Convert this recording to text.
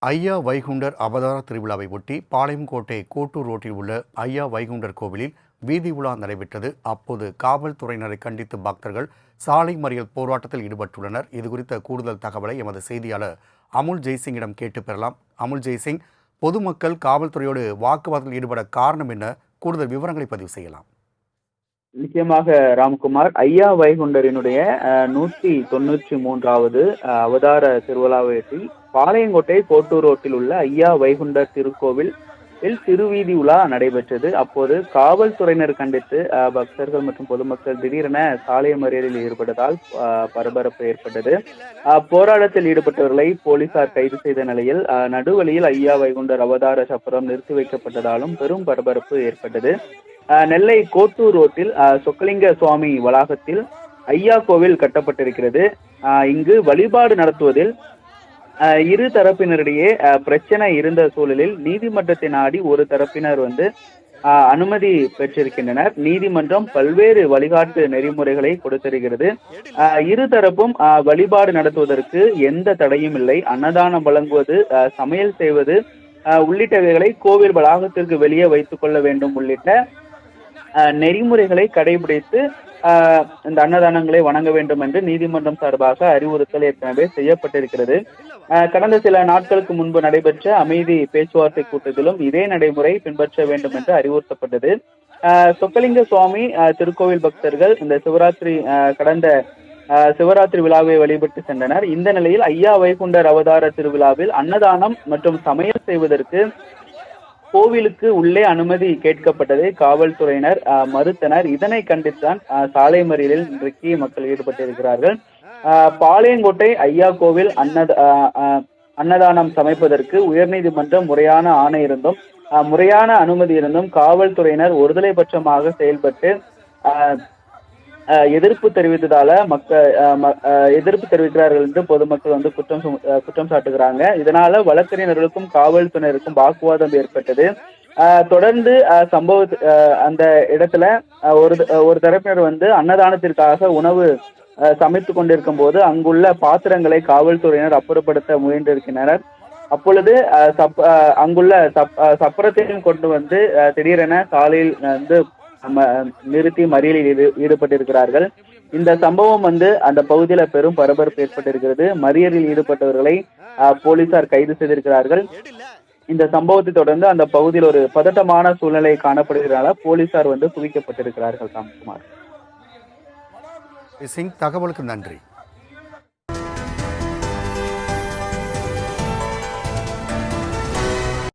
ஐயா வைகுண்டர் அவதார திருவிழாவை ஒட்டி பாளையங்கோட்டை கோட்டூர் ரோட்டில் உள்ள ஐயா வைகுண்டர் கோவிலில் வீதி உலா நடைபெற்றது. அப்போது காவல்துறையினரை கண்டித்து பக்தர்கள் சாலை மறியல் போராட்டத்தில் ஈடுபட்டுள்ளனர். இதுகுறித்த கூடுதல் தகவலை எமது செய்தியாளர் அமுல் ஜெய்சிங்கிடம் கேட்டு பெறலாம். அமுல் ஜெய்சிங், பொதுமக்கள் காவல்துறையோடு வாக்குவாதத்தில் ஈடுபட காரணம் என்ன? கூடுதல் விவரங்களை பதிவு செய்யலாம். நிச்சயமாக ராம்குமார், ஐயா வைகுண்டரினுடைய 193வது அவதார திருவிழாவையொட்டி பாளையங்கோட்டை கோட்டூர் ரோட்டில் உள்ள ஐயா வைகுண்டர் திருக்கோவில் திருவீதி உலா நடைபெற்றது. அப்போது காவல்துறையினர் கண்டித்து பக்தர்கள் மற்றும் பொதுமக்கள் திடீரென சாலை மறியலில் ஈடுபட்டதால் பரபரப்பு ஏற்பட்டது. போராட்டத்தில் ஈடுபட்டவர்களை போலீசார் கைது செய்த நிலையில் நடுவழியில் ஐயா வைகுண்டர் அவதார சப்பரம் நிறுத்தி வைக்கப்பட்டதாலும் பெரும் பரபரப்பு ஏற்பட்டது. நெல்லை கோட்டூர் ரோட்டில் சொக்கலிங்க சுவாமி வளாகத்தில் ஐயா கோவில் கட்டப்பட்டிருக்கிறது. இங்கு வழிபாடு நடத்துவதில் இரு தரப்பினரிடையே பிரச்சனை இருந்த சூழலில் நீதிமன்றத்தை நாடி ஒரு தரப்பினர் அனுமதி பெற்றிருக்கின்றனர். நீதிமன்றம் பல்வேறு வழிகாட்டு நெறிமுறைகளை கொடுத்திருக்கிறது. இரு தரப்பும் வழிபாடு நடத்துவதற்கு எந்த தடையும் இல்லை. அன்னதானம் வழங்குவது, சமையல் செய்வது உள்ளிட்டவைகளை கோவில் வளாகத்திற்கு வெளியே வைத்துக் கொள்ள வேண்டும் உள்ளிட்ட நெறிமுறைகளை கடைபிடித்து இந்த அன்னதானங்களை வணங்க வேண்டும் என்று நீதிமன்றம் சார்பாக அறிவுறுத்தல் ஏற்கனவே செய்யப்பட்டிருக்கிறது. கடந்த சில நாட்களுக்கு முன்பு நடைபெற்ற அமைதி பேச்சுவார்த்தை கூட்டத்திலும் இதே நடைமுறை பின்பற்ற வேண்டும் என்று அறிவுறுத்தப்பட்டது. சொக்கலிங்க சுவாமி திருக்கோவில் பக்தர்கள் இந்த கடந்த சிவராத்திரி விழாவை வழிபட்டு சென்றனர். இந்த நிலையில் ஐயா வைகுண்டர் அவதார திருவிழாவில் அன்னதானம் மற்றும் சமையல் செய்வதற்கு கோவிலுக்கு உள்ளே அனுமதி கேட்கப்பட்டதை காவல்துறையினர் மறுத்தனர். இதனை கண்டித்துதான் சாலை மறியலில் இன்றைக்கு மக்கள் ஈடுபட்டிருக்கிறார்கள். பாளையங்கோட்டை ஐயா கோவில் அன்னதானம் சமைப்பதற்கு உயர்நீதிமன்றம் முறையான ஆணை இருந்தும் முறையான அனுமதி இருந்தும் காவல்துறையினர் ஒருதலை பட்சமாக செயல்பட்டு எதிர்ப்பு தெரிவிக்கிறார்கள் என்று பொதுமக்கள் குற்றம் சாட்டுகிறாங்க. இதனால வழக்கறிஞர்களுக்கும் காவல்துறையினருக்கும் வாக்குவாதம் ஏற்பட்டது. தொடர்ந்து அந்த இடத்துல ஒரு தரப்பினர் அன்னதானத்திற்காக உணவு சமைத்து கொண்டிருக்கும் போது அங்குள்ள பாத்திரங்களை காவல்துறையினர் அப்புறப்படுத்த முயன்றிருக்கின்றனர். அப்பொழுது அங்குள்ள சப்பரத்தையும் கொண்டு திடீரென சாலையில் நிறுத்தி மறியலில் ஈடுபட்டிருக்கிறார்கள். இந்த சம்பவம் அந்த பகுதியில பெரும் பரபரப்பு ஏற்பட்டிருக்கிறது. மறியலில் ஈடுபட்டவர்களை போலீசார் கைது செய்திருக்கிறார்கள். இந்த சம்பவத்தை தொடர்ந்து அந்த பகுதியில் ஒரு பதட்டமான சூழ்நிலை காணப்படுகிறதால போலீசார் குவிக்கப்பட்டிருக்கிறார்கள். ராம்குமார், தகவலுக்கு நன்றி.